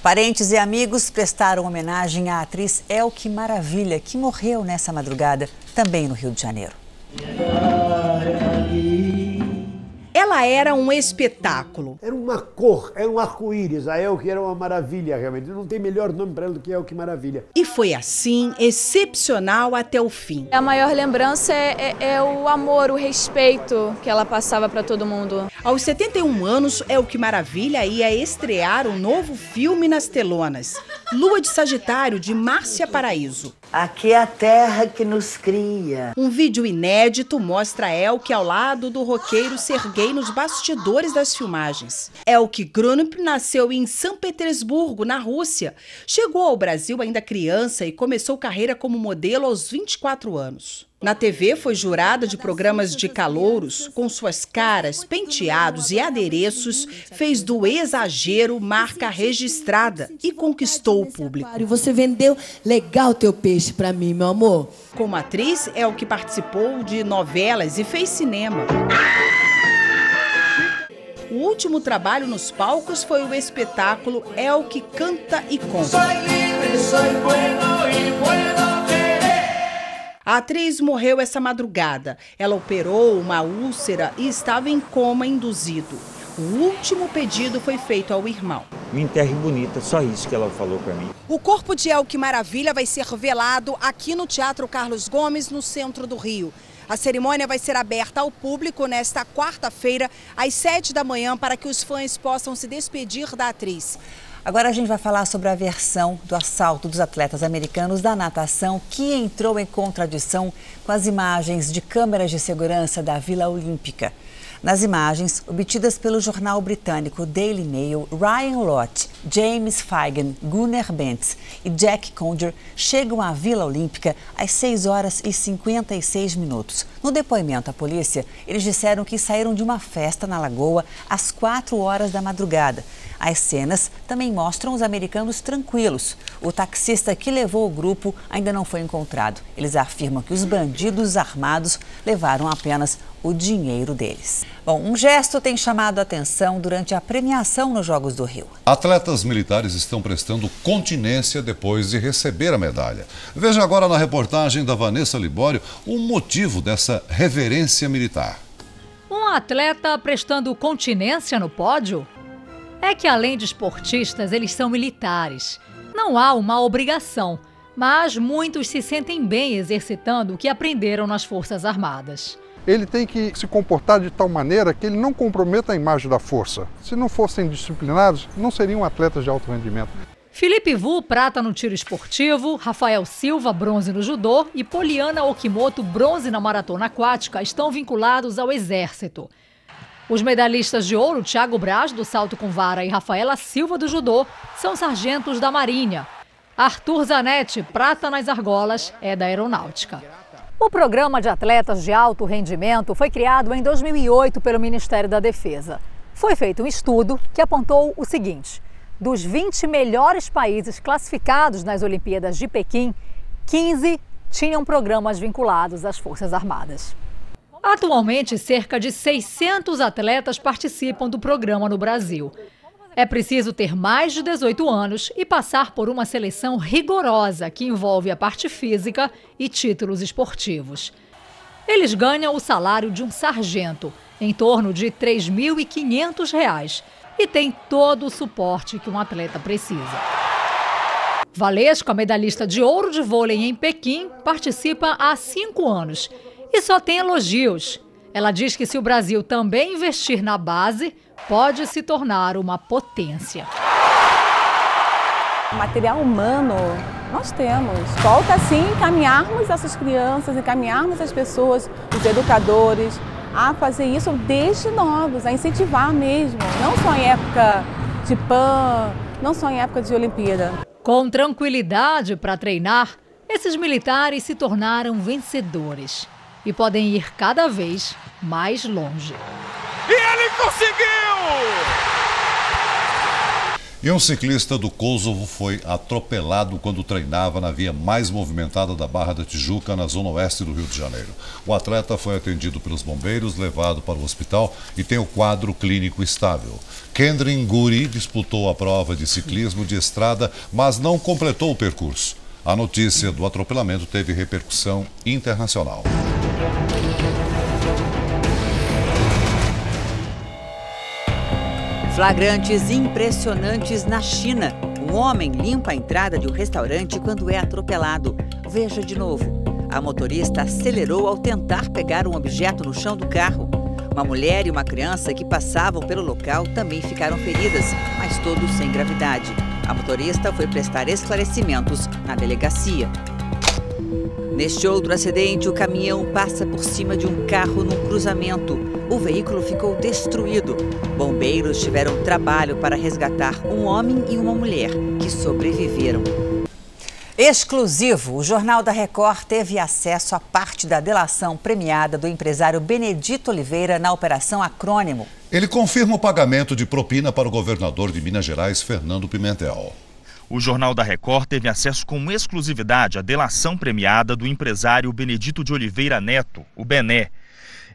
Parentes e amigos prestaram homenagem à atriz Elke Maravilha, que morreu nessa madrugada, também no Rio de Janeiro. Ela era um espetáculo. Era uma cor, era um arco-íris. A Elke era uma maravilha, realmente. Não tem melhor nome para ela do que Elke Maravilha. E foi assim, excepcional até o fim. A maior lembrança é o amor, o respeito que ela passava para todo mundo. Aos 71 anos, Elke Maravilha ia estrear um novo filme nas telonas. Lua de Sagitário, de Márcia Paraíso. Aqui é a terra que nos cria. Um vídeo inédito mostra Elke ao lado do roqueiro Serguei nos bastidores das filmagens. Elke Grunp nasceu em São Petersburgo, na Rússia. Chegou ao Brasil ainda criança e começou carreira como modelo aos 24 anos. Na TV foi jurada de programas de calouros, com suas caras, penteados e adereços, fez do exagero marca registrada e conquistou o público. Você vendeu legal teu peixe pra mim, meu amor. Como atriz, Elke participou de novelas e fez cinema. O último trabalho nos palcos foi o espetáculo Elke Canta e Conta. A atriz morreu essa madrugada. Ela operou uma úlcera e estava em coma induzido. O último pedido foi feito ao irmão. Me enterre bonita, só isso que ela falou para mim. O corpo de Elke Maravilha vai ser velado aqui no Teatro Carlos Gomes, no centro do Rio. A cerimônia vai ser aberta ao público nesta quarta-feira, às 7 da manhã, para que os fãs possam se despedir da atriz. Agora a gente vai falar sobre a versão do assalto dos atletas americanos da natação, que entrou em contradição com as imagens de câmeras de segurança da Vila Olímpica. Nas imagens, obtidas pelo jornal britânico Daily Mail, Ryan Lott, James Fagan, Gunnar Bentz e Jack Conger chegam à Vila Olímpica às 6 horas e 56 minutos. No depoimento à polícia, eles disseram que saíram de uma festa na Lagoa às 4 horas da madrugada. As cenas também mostram os americanos tranquilos. O taxista que levou o grupo ainda não foi encontrado. Eles afirmam que os bandidos armados levaram apenas o dinheiro deles. Bom, um gesto tem chamado a atenção durante a premiação nos Jogos do Rio. Atletas militares estão prestando continência depois de receber a medalha. Veja agora na reportagem da Vanessa Libório o motivo dessa reverência militar. Um atleta prestando continência no pódio? É que além de esportistas, eles são militares. Não há uma obrigação, mas muitos se sentem bem exercitando o que aprenderam nas Forças Armadas. Ele tem que se comportar de tal maneira que ele não comprometa a imagem da força. Se não fossem disciplinados, não seriam atletas de alto rendimento. Felipe Vu, prata no tiro esportivo, Rafael Silva, bronze no judô e Poliana Okimoto, bronze na maratona aquática, estão vinculados ao Exército. Os medalhistas de ouro, Thiago Braz, do salto com vara, e Rafaela Silva, do judô, são sargentos da Marinha. Arthur Zanetti, prata nas argolas, é da Aeronáutica. O programa de atletas de alto rendimento foi criado em 2008 pelo Ministério da Defesa. Foi feito um estudo que apontou o seguinte: dos 20 melhores países classificados nas Olimpíadas de Pequim, 15 tinham programas vinculados às Forças Armadas. Atualmente, cerca de 600 atletas participam do programa no Brasil. É preciso ter mais de 18 anos e passar por uma seleção rigorosa que envolve a parte física e títulos esportivos. Eles ganham o salário de um sargento, em torno de R$ 3.500, e têm todo o suporte que um atleta precisa. Valesca, medalhista de ouro de vôlei em Pequim, participa há 5 anos e só tem elogios. Ela diz que se o Brasil também investir na base, pode se tornar uma potência. O material humano nós temos. Falta sim encaminharmos essas crianças, encaminharmos as pessoas, os educadores, a fazer isso desde novos, a incentivar mesmo. Não só em época de PAN, não só em época de Olimpíada. Com tranquilidade para treinar, esses militares se tornaram vencedores e podem ir cada vez mais longe. E ele conseguiu! E um ciclista do Kosovo foi atropelado quando treinava na via mais movimentada da Barra da Tijuca, na zona oeste do Rio de Janeiro. O atleta foi atendido pelos bombeiros, levado para o hospital e tem o quadro clínico estável. Kendrin Guri disputou a prova de ciclismo de estrada, mas não completou o percurso. A notícia do atropelamento teve repercussão internacional. Flagrantes impressionantes na China. Um homem limpa a entrada de um restaurante quando é atropelado. Veja de novo. A motorista acelerou ao tentar pegar um objeto no chão do carro. Uma mulher e uma criança que passavam pelo local também ficaram feridas, mas todos sem gravidade. A motorista foi prestar esclarecimentos na delegacia. Neste outro acidente, o caminhão passa por cima de um carro num cruzamento. O veículo ficou destruído. Bombeiros tiveram trabalho para resgatar um homem e uma mulher que sobreviveram. Exclusivo, o Jornal da Record teve acesso a parte da delação premiada do empresário Benedito Oliveira na Operação Acrônimo. Ele confirma o pagamento de propina para o governador de Minas Gerais, Fernando Pimentel. O Jornal da Record teve acesso com exclusividade à delação premiada do empresário Benedito de Oliveira Neto, o Bené.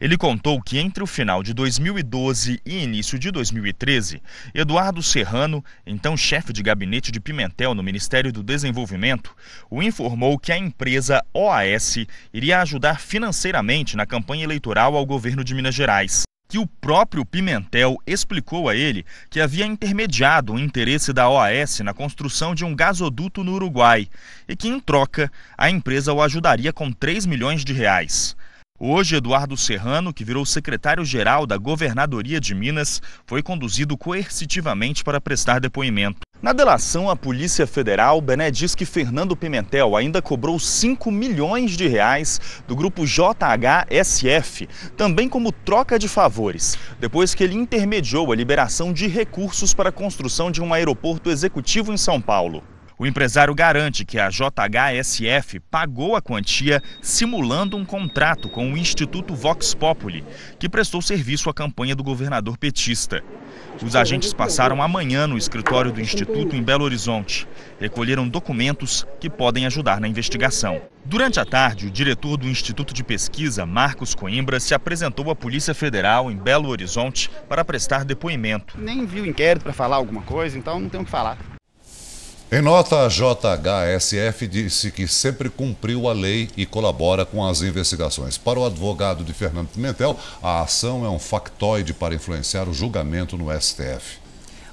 Ele contou que entre o final de 2012 e início de 2013, Eduardo Serrano, então chefe de gabinete de Pimentel no Ministério do Desenvolvimento, o informou que a empresa OAS iria ajudar financeiramente na campanha eleitoral ao governo de Minas Gerais. Que o próprio Pimentel explicou a ele que havia intermediado o interesse da OAS na construção de um gasoduto no Uruguai e que, em troca, a empresa o ajudaria com 3 milhões de reais. Hoje, Eduardo Serrano, que virou secretário-geral da Governadoria de Minas, foi conduzido coercitivamente para prestar depoimento. Na delação à Polícia Federal, Bené diz que Fernando Pimentel ainda cobrou 5 milhões de reais do grupo JHSF, também como troca de favores, depois que ele intermediou a liberação de recursos para a construção de um aeroporto executivo em São Paulo. O empresário garante que a JHSF pagou a quantia simulando um contrato com o Instituto Vox Populi, que prestou serviço à campanha do governador petista. Os agentes passaram amanhã no escritório do Instituto em Belo Horizonte. Recolheram documentos que podem ajudar na investigação. Durante a tarde, o diretor do Instituto de Pesquisa, Marcos Coimbra, se apresentou à Polícia Federal em Belo Horizonte para prestar depoimento. Nem viu inquérito para falar alguma coisa, então não tem o que falar. Em nota, a JHSF disse que sempre cumpriu a lei e colabora com as investigações. Para o advogado de Fernando Pimentel, a ação é um factoide para influenciar o julgamento no STF.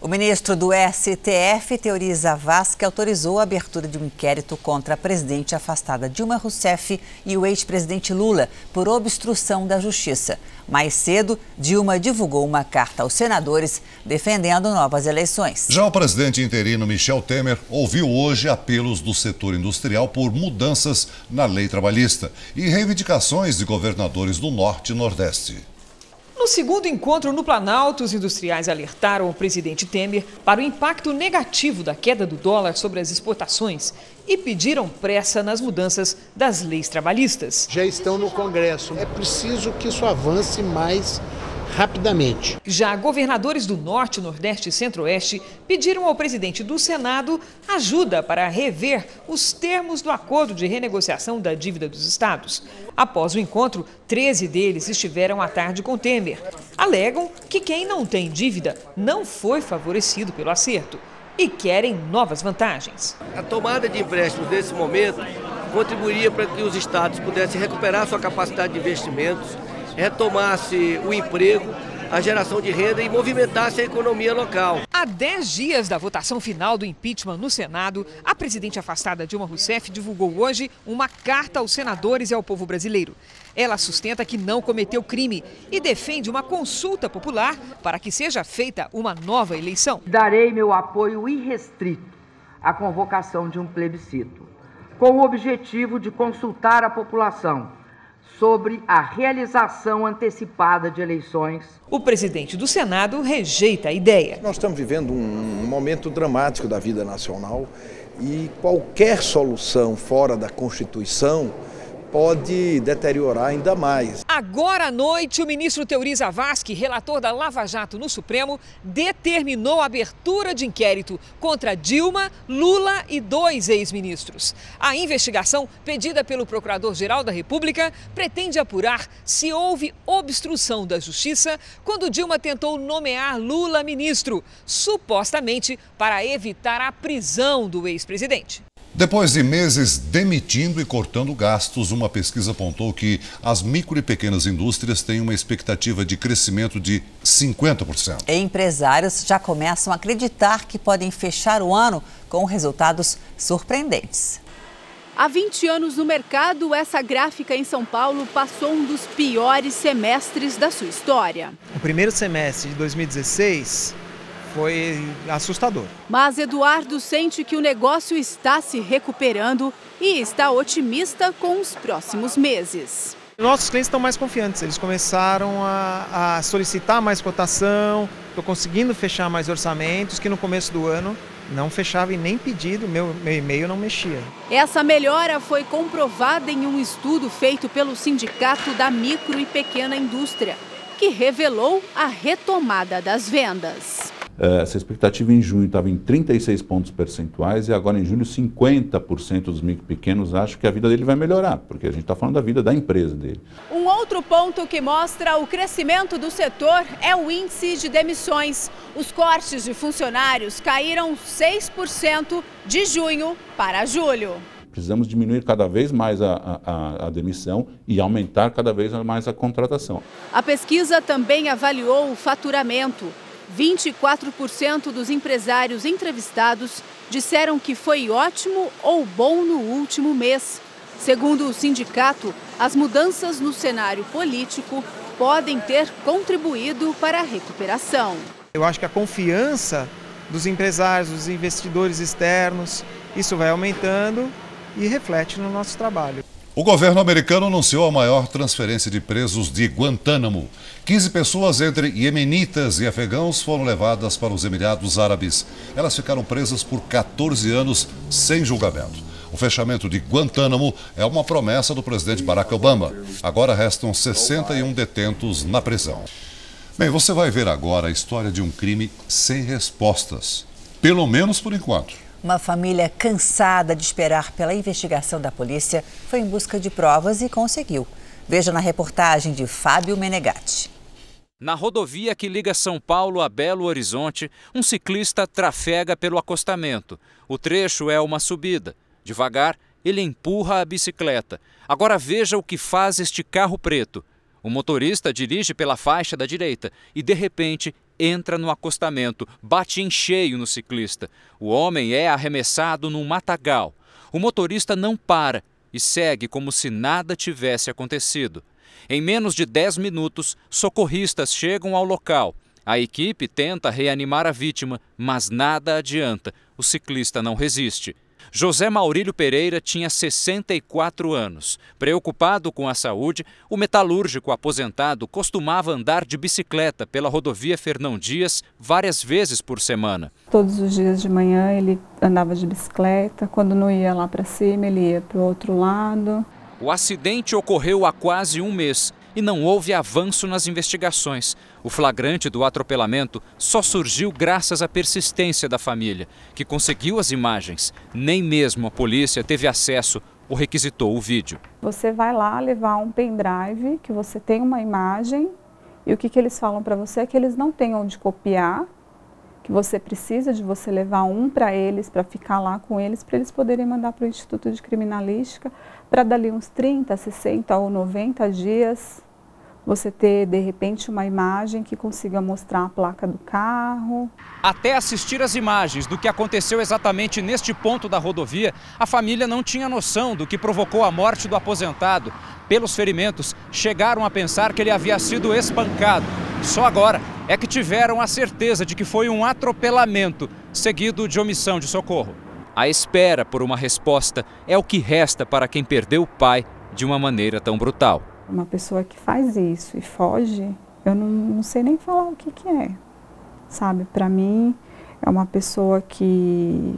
O ministro do STF, Teoriza Vaz, que autorizou a abertura de um inquérito contra a presidente afastada Dilma Rousseff e o ex-presidente Lula por obstrução da justiça. Mais cedo, Dilma divulgou uma carta aos senadores defendendo novas eleições. Já o presidente interino Michel Temer ouviu hoje apelos do setor industrial por mudanças na lei trabalhista e reivindicações de governadores do Norte e Nordeste. No segundo encontro no Planalto, os industriais alertaram o presidente Temer para o impacto negativo da queda do dólar sobre as exportações e pediram pressa nas mudanças das leis trabalhistas. Já estão no Congresso. É preciso que isso avance mais rapidamente. Já governadores do Norte, Nordeste e Centro-Oeste pediram ao presidente do Senado ajuda para rever os termos do acordo de renegociação da dívida dos estados. Após o encontro, 13 deles estiveram à tarde com Temer. Alegam que quem não tem dívida não foi favorecido pelo acerto e querem novas vantagens. A tomada de empréstimos nesse momento contribuiria para que os estados pudessem recuperar sua capacidade de investimentos, retomasse o emprego, a geração de renda e movimentasse a economia local. Há 10 dias da votação final do impeachment no Senado, a presidente afastada Dilma Rousseff divulgou hoje uma carta aos senadores e ao povo brasileiro. Ela sustenta que não cometeu crime e defende uma consulta popular para que seja feita uma nova eleição. Darei meu apoio irrestrito à convocação de um plebiscito, com o objetivo de consultar a população sobre a realização antecipada de eleições. O presidente do Senado rejeita a ideia. Nós estamos vivendo um momento dramático da vida nacional e qualquer solução fora da Constituição pode deteriorar ainda mais. Agora à noite, o ministro Teori Zavascki, relator da Lava Jato no Supremo, determinou a abertura de inquérito contra Dilma, Lula e 2 ex-ministros. A investigação, pedida pelo Procurador-Geral da República, pretende apurar se houve obstrução da Justiça quando Dilma tentou nomear Lula ministro, supostamente para evitar a prisão do ex-presidente. Depois de meses demitindo e cortando gastos, uma pesquisa apontou que as micro e pequenas indústrias têm uma expectativa de crescimento de 50%. Empresários já começam a acreditar que podem fechar o ano com resultados surpreendentes. Há 20 anos no mercado, essa gráfica em São Paulo passou um dos piores semestres da sua história. O primeiro semestre de 2016 foi assustador. Mas Eduardo sente que o negócio está se recuperando e está otimista com os próximos meses. Nossos clientes estão mais confiantes, eles começaram a solicitar mais cotação, estou conseguindo fechar mais orçamentos, que no começo do ano não fechava e nem pedido, meu e-mail não mexia. Essa melhora foi comprovada em um estudo feito pelo Sindicato da Micro e Pequena Indústria, que revelou a retomada das vendas. Essa expectativa em junho estava em 36 pontos percentuais e agora em julho 50% dos micro e pequenos acham que a vida dele vai melhorar, porque a gente está falando da vida da empresa dele. Um outro ponto que mostra o crescimento do setor é o índice de demissões. Os cortes de funcionários caíram 6% de junho para julho. Precisamos diminuir cada vez mais a demissão e aumentar cada vez mais a contratação. A pesquisa também avaliou o faturamento. 24% dos empresários entrevistados disseram que foi ótimo ou bom no último mês. Segundo o sindicato, as mudanças no cenário político podem ter contribuído para a recuperação. Eu acho que a confiança dos empresários, dos investidores externos, isso vai aumentando e reflete no nosso trabalho. O governo americano anunciou a maior transferência de presos de Guantánamo. 15 pessoas entre iemenitas e afegãos foram levadas para os Emirados Árabes. Elas ficaram presas por 14 anos sem julgamento. O fechamento de Guantánamo é uma promessa do presidente Barack Obama. Agora restam 61 detentos na prisão. Bem, você vai ver agora a história de um crime sem respostas. Pelo menos por enquanto. Uma família cansada de esperar pela investigação da polícia foi em busca de provas e conseguiu. Veja na reportagem de Fábio Menegatti. Na rodovia que liga São Paulo a Belo Horizonte, um ciclista trafega pelo acostamento. O trecho é uma subida. Devagar, ele empurra a bicicleta. Agora veja o que faz este carro preto. O motorista dirige pela faixa da direita e, de repente, entra no acostamento, bate em cheio no ciclista. O homem é arremessado num matagal. O motorista não para e segue como se nada tivesse acontecido. Em menos de 10 minutos, socorristas chegam ao local. A equipe tenta reanimar a vítima, mas nada adianta. O ciclista não resiste. José Maurílio Pereira tinha 64 anos. Preocupado com a saúde, o metalúrgico aposentado costumava andar de bicicleta pela rodovia Fernão Dias várias vezes por semana. Todos os dias de manhã ele andava de bicicleta, quando não ia lá para cima ele ia para o outro lado. O acidente ocorreu há quase um mês e não houve avanço nas investigações. O flagrante do atropelamento só surgiu graças à persistência da família, que conseguiu as imagens. Nem mesmo a polícia teve acesso ou requisitou o vídeo. Você vai lá levar um pendrive, que você tem uma imagem, e o que eles falam para você é que eles não têm onde copiar, que você precisa de você levar um para eles, para ficar lá com eles, para eles poderem mandar para o Instituto de Criminalística, para dali uns 30, 60 ou 90 dias você ter, de repente, uma imagem que consiga mostrar a placa do carro. Até assistir as imagens do que aconteceu exatamente neste ponto da rodovia, a família não tinha noção do que provocou a morte do aposentado. Pelos ferimentos, chegaram a pensar que ele havia sido espancado. Só agora é que tiveram a certeza de que foi um atropelamento, seguido de omissão de socorro. A espera por uma resposta é o que resta para quem perdeu o pai de uma maneira tão brutal. Uma pessoa que faz isso e foge, eu não sei nem falar o que é, sabe? Para mim, é uma pessoa que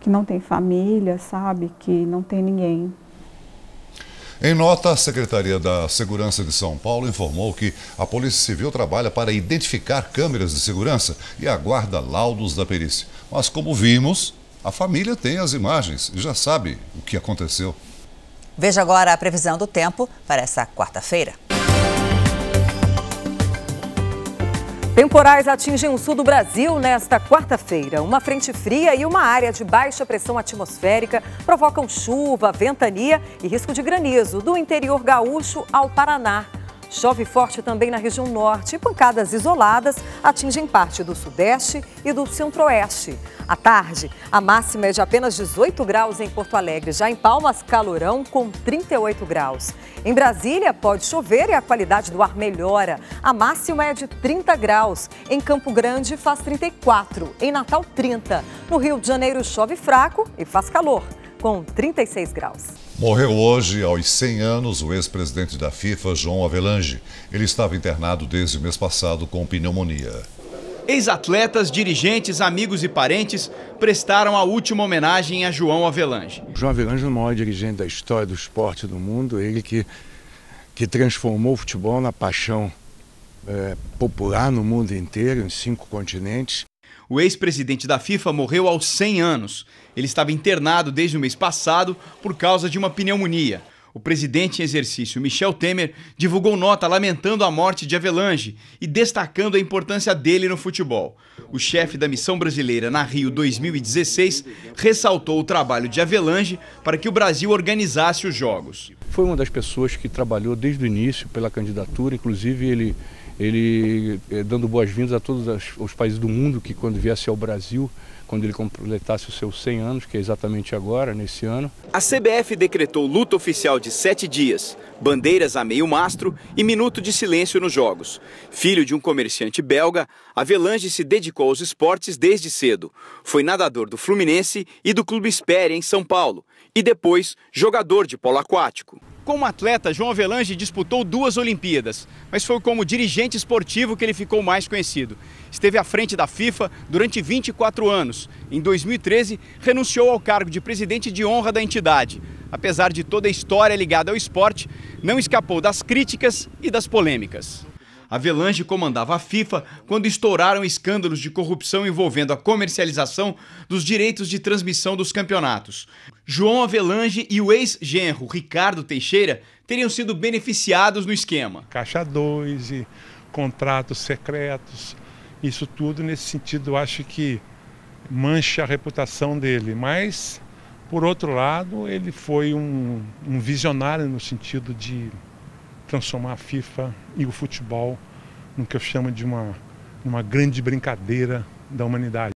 não tem família, sabe? Que não tem ninguém. Em nota, a Secretaria da Segurança de São Paulo informou que a Polícia Civil trabalha para identificar câmeras de segurança e aguarda laudos da perícia. Mas como vimos, a família tem as imagens e já sabe o que aconteceu. Veja agora a previsão do tempo para essa quarta-feira. Temporais atingem o sul do Brasil nesta quarta-feira. Uma frente fria e uma área de baixa pressão atmosférica provocam chuva, ventania e risco de granizo do interior gaúcho ao Paraná. Chove forte também na região norte e pancadas isoladas atingem parte do sudeste e do centro-oeste. À tarde, a máxima é de apenas 18 graus em Porto Alegre, já em Palmas, calorão com 38 graus. Em Brasília, pode chover e a qualidade do ar melhora. A máxima é de 30 graus. Em Campo Grande, faz 34. Em Natal, 30. No Rio de Janeiro, chove fraco e faz calor, com 36 graus. Morreu hoje, aos 100 anos, o ex-presidente da FIFA, João Havelange. Ele estava internado desde o mês passado com pneumonia. Ex-atletas, dirigentes, amigos e parentes prestaram a última homenagem a João Havelange. João Havelange é o maior dirigente da história do esporte do mundo, ele que transformou o futebol na paixão popular no mundo inteiro, em 5 continentes. O ex-presidente da FIFA morreu aos 100 anos. Ele estava internado desde o mês passado por causa de uma pneumonia. O presidente em exercício, Michel Temer, divulgou nota lamentando a morte de Havelange e destacando a importância dele no futebol. O chefe da missão brasileira na Rio 2016 ressaltou o trabalho de Havelange para que o Brasil organizasse os Jogos. Foi uma das pessoas que trabalhou desde o início pela candidatura, inclusive ele dando boas-vindas a todos os países do mundo que quando viesse ao Brasil, quando ele completasse os seus 100 anos, que é exatamente agora, nesse ano. A CBF decretou luta oficial de 7 dias, bandeiras a meio mastro e minuto de silêncio nos jogos. Filho de um comerciante belga, Havelange se dedicou aos esportes desde cedo. Foi nadador do Fluminense e do Clube Espéria, em São Paulo, e depois jogador de polo aquático. Como atleta, João Havelange disputou 2 Olimpíadas, mas foi como dirigente esportivo que ele ficou mais conhecido. Esteve à frente da FIFA durante 24 anos. Em 2013, renunciou ao cargo de presidente de honra da entidade. Apesar de toda a história ligada ao esporte, não escapou das críticas e das polêmicas. Havelange comandava a FIFA quando estouraram escândalos de corrupção envolvendo a comercialização dos direitos de transmissão dos campeonatos. João Havelange e o ex-genro Ricardo Teixeira teriam sido beneficiados no esquema. Caixa 2 e contratos secretos, isso tudo nesse sentido eu acho que mancha a reputação dele, mas por outro lado ele foi um visionário no sentido de transformar a FIFA e o futebol no que eu chamo de uma grande brincadeira da humanidade.